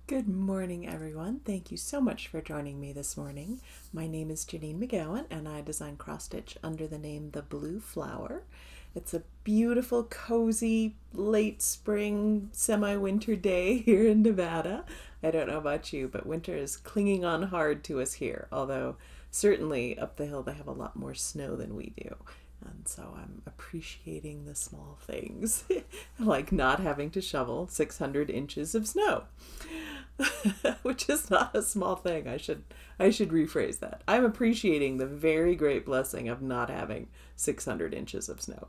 Good morning, everyone. Thank you so much for joining me this morning. My name is Janine McGowan, and I design cross-stitch under the name The Blue Flower. It's a beautiful, cozy, late spring, semi-winter day here in Nevada. I don't know about you, but winter is clinging on hard to us here, although certainly up the hill they have a lot more snow than we do. And so I'm appreciating the small things, like not having to shovel 600 inches of snow, which is not a small thing. I should rephrase that. I'm appreciating the very great blessing of not having 600 inches of snow.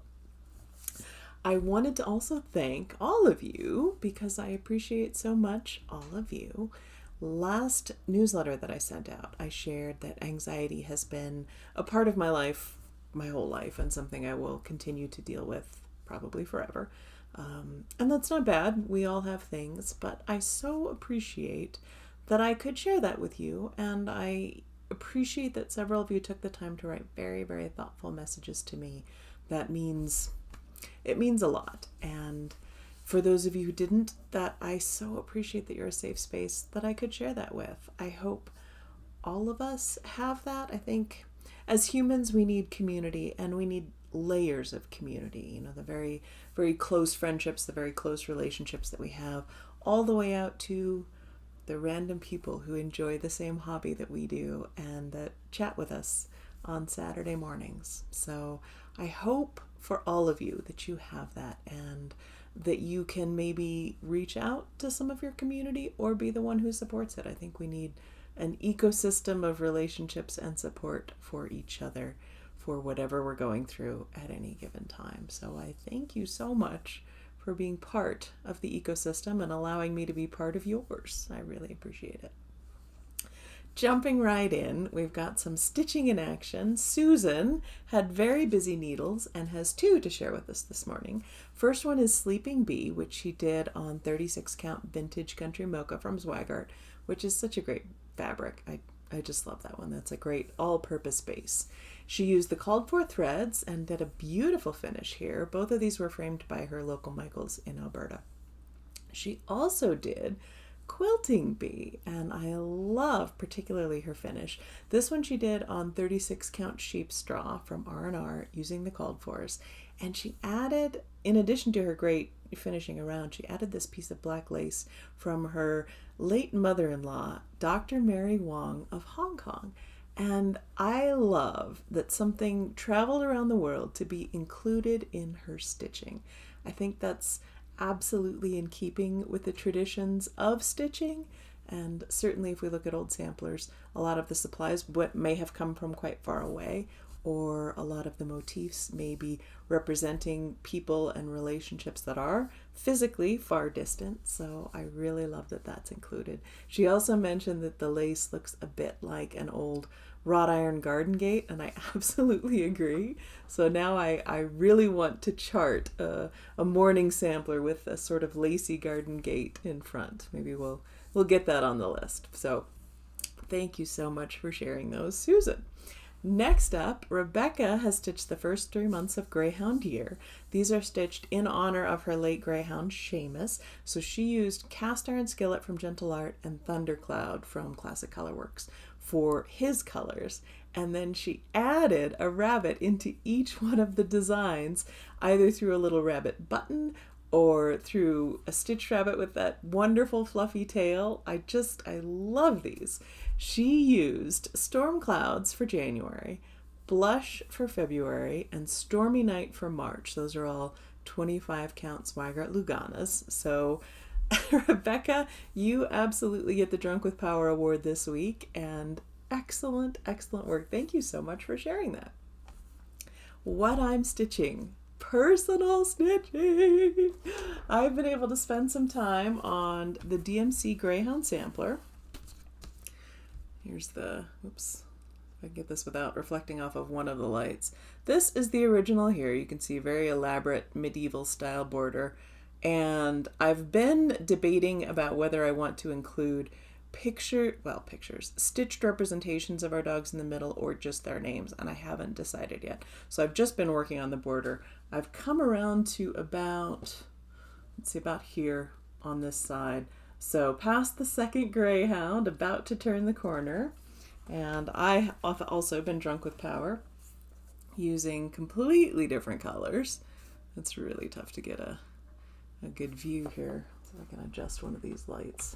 I wanted to also thank all of you because I appreciate so much all of you. Last newsletter that I sent out, I shared that anxiety has been a part of my life my whole life and something I will continue to deal with probably forever. And that's not bad. We all have things, but I so appreciate that I could share that with you. And I appreciate that several of you took the time to write very, very thoughtful messages to me. It means a lot. And for those of you who didn't, that I so appreciate that you're a safe space that I could share that with. I hope all of us have that. I think as humans, we need community, and we need layers of community. You know, the very, very close friendships, the very close relationships that we have, all the way out to the random people who enjoy the same hobby that we do and that chat with us on Saturday mornings. So I hope for all of you that you have that and that you can maybe reach out to some of your community or be the one who supports it. I think we need an ecosystem of relationships and support for each other for whatever we're going through at any given time. So I thank you so much for being part of the ecosystem and allowing me to be part of yours. I really appreciate it. Jumping right in, we've got some stitching in action. Susan had very busy needles and has two to share with us this morning. First one is Sleeping Bee, which she did on 36 count vintage country Mocha from Zweigart, which is such a great fabric. I just love that one. That's a great all-purpose base. She used the called for threads and did a beautiful finish here. Both of these were framed by her local Michaels in Alberta. She also did Quilting Bee, and I love particularly her finish. This one she did on 36 count sheep straw from R&R using the called fors, and she added, in addition to her great finishing around, she added this piece of black lace from her late mother-in-law, Dr. Mary Wong of Hong Kong. And I love that something traveled around the world to be included in her stitching. I think that's absolutely in keeping with the traditions of stitching. And certainly if we look at old samplers, a lot of the supplies may have come from quite far away, or a lot of the motifs may be representing people and relationships that are physically far distant. So I really love that that's included. She also mentioned that the lace looks a bit like an old wrought iron garden gate, and I absolutely agree. So now I really want to chart a morning sampler with a sort of lacy garden gate in front. Maybe we'll get that on the list. So thank you so much for sharing those, Susan. Next up, Rebecca has stitched the first 3 months of Greyhound year. These are stitched in honor of her late Greyhound, Seamus. So she used Cast Iron Skillet from Gentle Art and Thundercloud from Classic Colorworks for his colors. And then she added a rabbit into each one of the designs, either through a little rabbit button or through a stitched rabbit with that wonderful fluffy tail. I love these. She used Storm Clouds for January, Blush for February, and Stormy Night for March. Those are all 25 count Zweigart Luganas. So Rebecca, you absolutely get the Drunk with Power Award this week, and excellent, excellent work. Thank you so much for sharing that. What I'm stitching. Personal stitching. I've been able to spend some time on the DMC Greyhound sampler. Here's the, oops, if I can get this without reflecting off of one of the lights. This is the original here. You can see very elaborate medieval style border. And I've been debating about whether I want to include pictures, stitched representations of our dogs in the middle or just their names, and I haven't decided yet. So I've just been working on the border. I've come around to about here on this side. So past the second Greyhound, about to turn the corner. And I have also been drunk with power, using completely different colors. It's really tough to get a good view here. So I can adjust one of these lights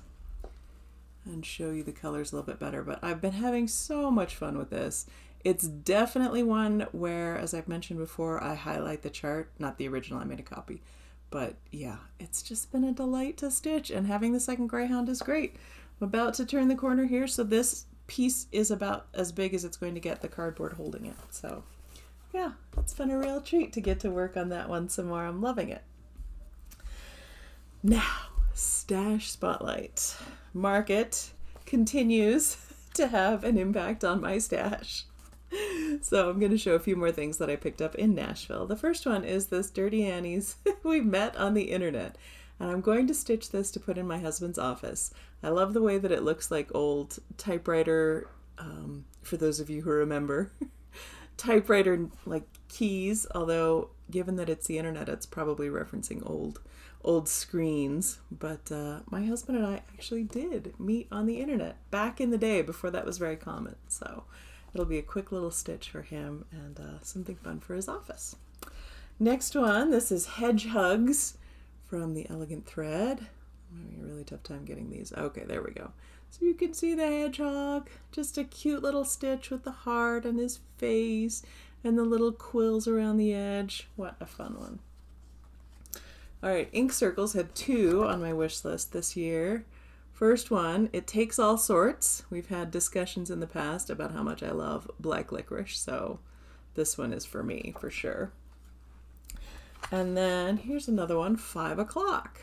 and show you the colors a little bit better. But I've been having so much fun with this. It's definitely one where, as I've mentioned before, I highlight the chart, not the original, I made a copy. But yeah, it's just been a delight to stitch, and having the second Greyhound is great. I'm about to turn the corner here, so this piece is about as big as it's going to get, the cardboard holding it. So yeah, it's been a real treat to get to work on that one some more. I'm loving it. Now, stash spotlight. Market continues to have an impact on my stash. So I'm going to show a few more things that I picked up in Nashville. The first one is this Dirty Annie's we met on the internet. And I'm going to stitch this to put in my husband's office. I love the way that it looks like old typewriter, for those of you who remember, typewriter like keys, although given that it's the internet, it's probably referencing old screens. But my husband and I actually did meet on the internet back in the day before that was very common. So it'll be a quick little stitch for him and something fun for his office. Next one, this is Hedge Hugs from the Elegant Thread. I'm having a really tough time getting these. Okay, there we go. So you can see the hedgehog, just a cute little stitch with the heart on his face and the little quills around the edge. What a fun one. All right, ink circles had 2 on my wish list this year. First one, It Takes All Sorts. We've had discussions in the past about how much I love black licorice, so this one is for me, for sure. And then here's another one, 5 o'clock.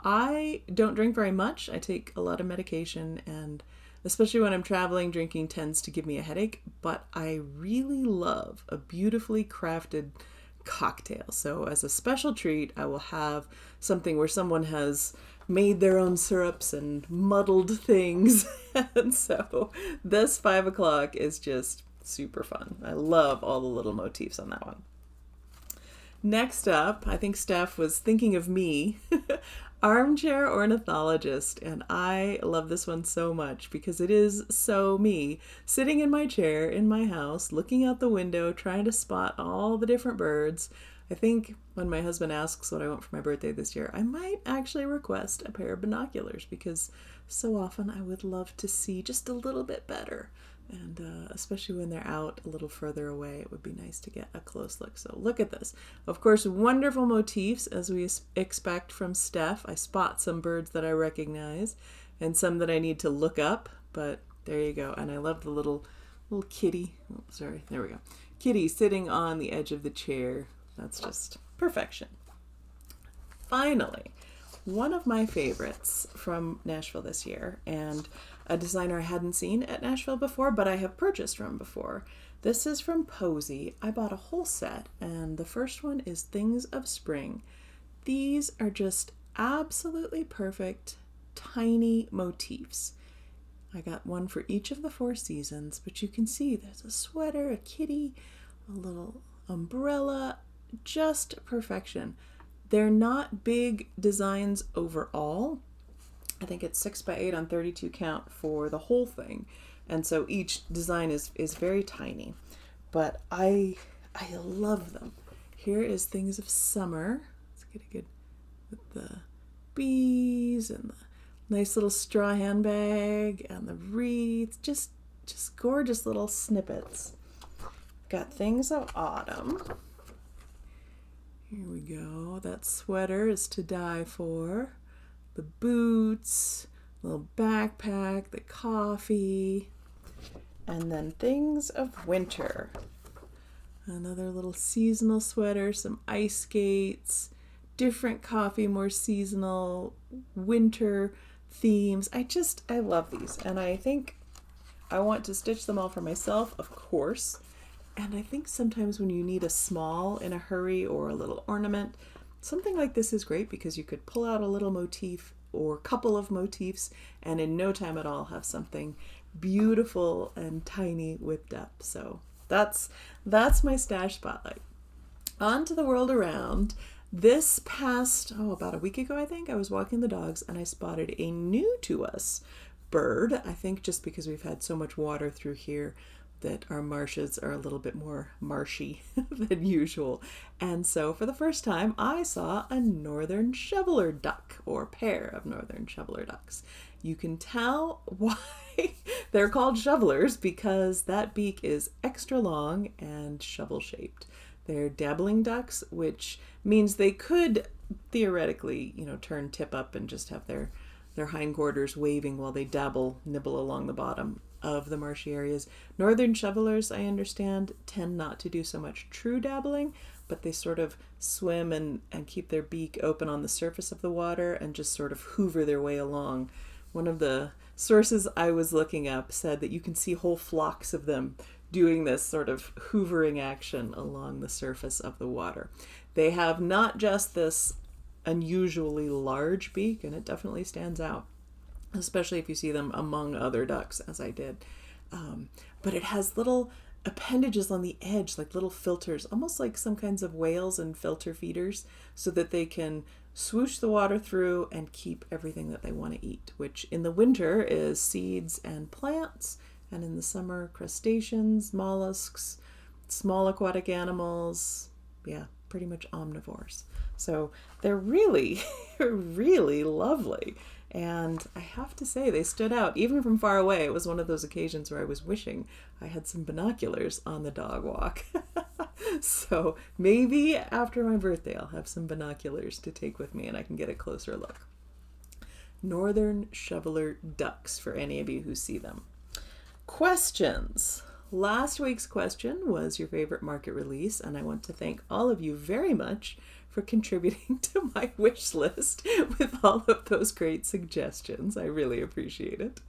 I don't drink very much. I take a lot of medication, and especially when I'm traveling, drinking tends to give me a headache, but I really love a beautifully crafted cocktail. So as a special treat, I will have something where someone has made their own syrups and muddled things. And so this 5 o'clock is just super fun. I love all the little motifs on that one. Next up, I think Steph was thinking of me, Armchair Ornithologist, and I love this one so much because it is so me, sitting in my chair in my house, looking out the window, trying to spot all the different birds. I think when my husband asks what I want for my birthday this year, I might actually request a pair of binoculars because so often I would love to see just a little bit better. And especially when they're out a little further away, it would be nice to get a close look. So look at this. Of course, wonderful motifs as we expect from Steph. I spot some birds that I recognize and some that I need to look up, but there you go. And I love the little kitty. Oh, sorry, there we go. Kitty sitting on the edge of the chair. That's just perfection. Finally, one of my favorites from Nashville this year, and a designer I hadn't seen at Nashville before, but I have purchased from before. This is from Posie. I bought a whole set, and the first one is Things of Spring. These are just absolutely perfect, tiny motifs. I got one for each of the 4 seasons, but you can see there's a sweater, a kitty, a little umbrella, just perfection. They're not big designs overall. I think it's 6x8 on 32 count for the whole thing. And so each design is very tiny, but I love them. Here is Things of Summer. Let's get a good, with the bees and the nice little straw handbag and the wreath, just gorgeous little snippets. Got Things of Autumn. Here we go. That sweater is to die for. The boots, little backpack, the coffee, and then Things of Winter. Another little seasonal sweater, some ice skates, different coffee, more seasonal, winter themes. I love these, and I think I want to stitch them all for myself, of course. And I think sometimes when you need a small in a hurry or a little ornament, something like this is great because you could pull out a little motif or a couple of motifs and in no time at all have something beautiful and tiny whipped up. So that's my stash spotlight. On to the world around. This past, about a week ago, I think, I was walking the dogs and I spotted a new to us bird. I think just because we've had so much water through here that our marshes are a little bit more marshy than usual. And so for the first time, I saw a northern shoveler duck, or pair of northern shoveler ducks. You can tell why they're called shovelers, because that beak is extra long and shovel-shaped. They're dabbling ducks, which means they could theoretically, turn tip up and just have their hindquarters waving while they nibble along the bottom of the marshy areas. Northern shovelers, I understand, tend not to do so much true dabbling, but they sort of swim and keep their beak open on the surface of the water and just sort of hoover their way along. One of the sources I was looking up said that you can see whole flocks of them doing this sort of hoovering action along the surface of the water. They have not just this unusually large beak, and it definitely stands out, especially if you see them among other ducks, as I did. But it has little appendages on the edge, like little filters, almost like some kinds of whales and filter feeders, so that they can swoosh the water through and keep everything that they want to eat, which in the winter is seeds and plants, and in the summer, crustaceans, mollusks, small aquatic animals, pretty much omnivores. So they're really, really lovely. And I have to say, they stood out. Even from far away, it was one of those occasions where I was wishing I had some binoculars on the dog walk. So maybe after my birthday, I'll have some binoculars to take with me and I can get a closer look. Northern shoveler ducks, for any of you who see them. Questions. Last week's question was your favorite market release, and I want to thank all of you very much for contributing to my wish list with all of those great suggestions. I really appreciate it.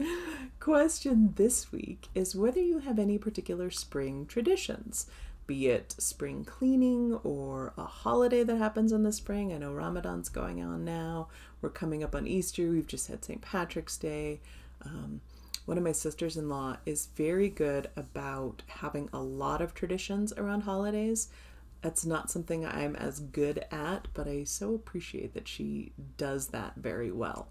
Question this week is whether you have any particular spring traditions, be it spring cleaning or a holiday that happens in the spring. I know Ramadan's going on now. We're coming up on Easter. We've just had St. Patrick's Day. One of my sisters-in-law is very good about having a lot of traditions around holidays. That's not something I'm as good at, but I so appreciate that she does that very well.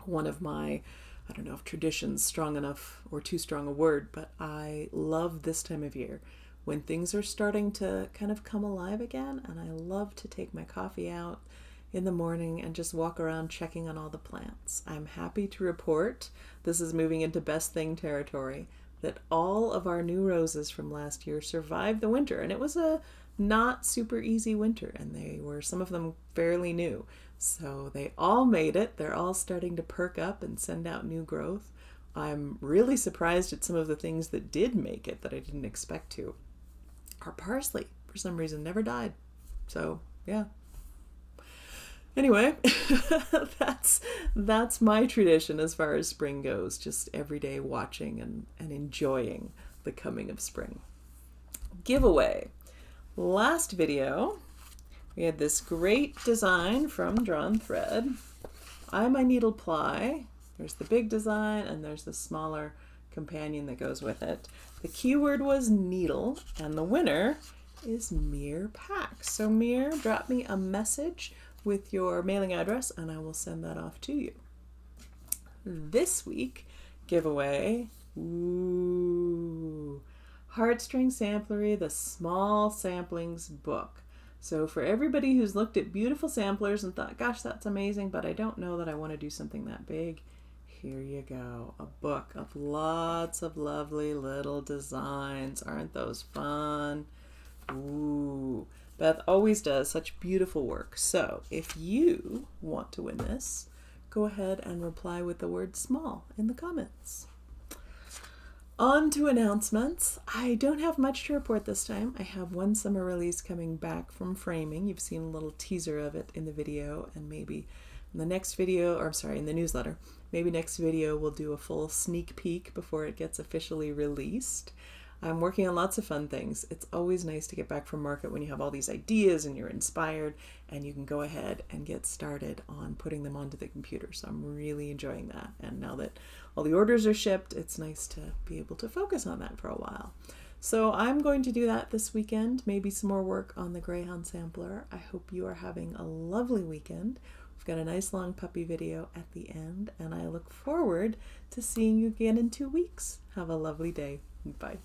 One of my, I don't know if tradition's strong enough or too strong a word, but I love this time of year when things are starting to kind of come alive again, and I love to take my coffee out in the morning and just walk around checking on all the plants. I'm happy to report, this is moving into best thing territory, that all of our new roses from last year survived the winter, and it was a not super easy winter, and they were, some of them, fairly new. So they all made it. They're all starting to perk up and send out new growth. I'm really surprised at some of the things that did make it that I didn't expect to. Our parsley, for some reason, never died. So, yeah. Anyway, that's my tradition as far as spring goes, just every day watching and enjoying the coming of spring. Giveaway. Last video, we had this great design from Drawn Thread. I my needle ply. There's the big design and there's the smaller companion that goes with it. The keyword was needle, and the winner is Mir Pack. So Mir, drop me a message with your mailing address and I will send that off to you. This week, giveaway, Heartstring Samplery, the Small Samplings book. So for everybody who's looked at beautiful samplers and thought, gosh, that's amazing, but I don't know that I want to do something that big, here you go. A book of lots of lovely little designs. Aren't those fun? Ooh. Beth always does such beautiful work. So if you want to win this, go ahead and reply with the word small in the comments. On to announcements. I don't have much to report this time. I have one summer release coming back from framing. You've seen a little teaser of it in the video, and maybe in the next video, or I'm sorry, in the newsletter, maybe next video we'll do a full sneak peek before it gets officially released. I'm working on lots of fun things. It's always nice to get back from market when you have all these ideas and you're inspired and you can go ahead and get started on putting them onto the computer. So I'm really enjoying that. And now that all the orders are shipped, it's nice to be able to focus on that for a while. So I'm going to do that this weekend, maybe some more work on the Greyhound sampler. I hope you are having a lovely weekend. We've got a nice long puppy video at the end, and I look forward to seeing you again in 2 weeks. Have a lovely day. Bye.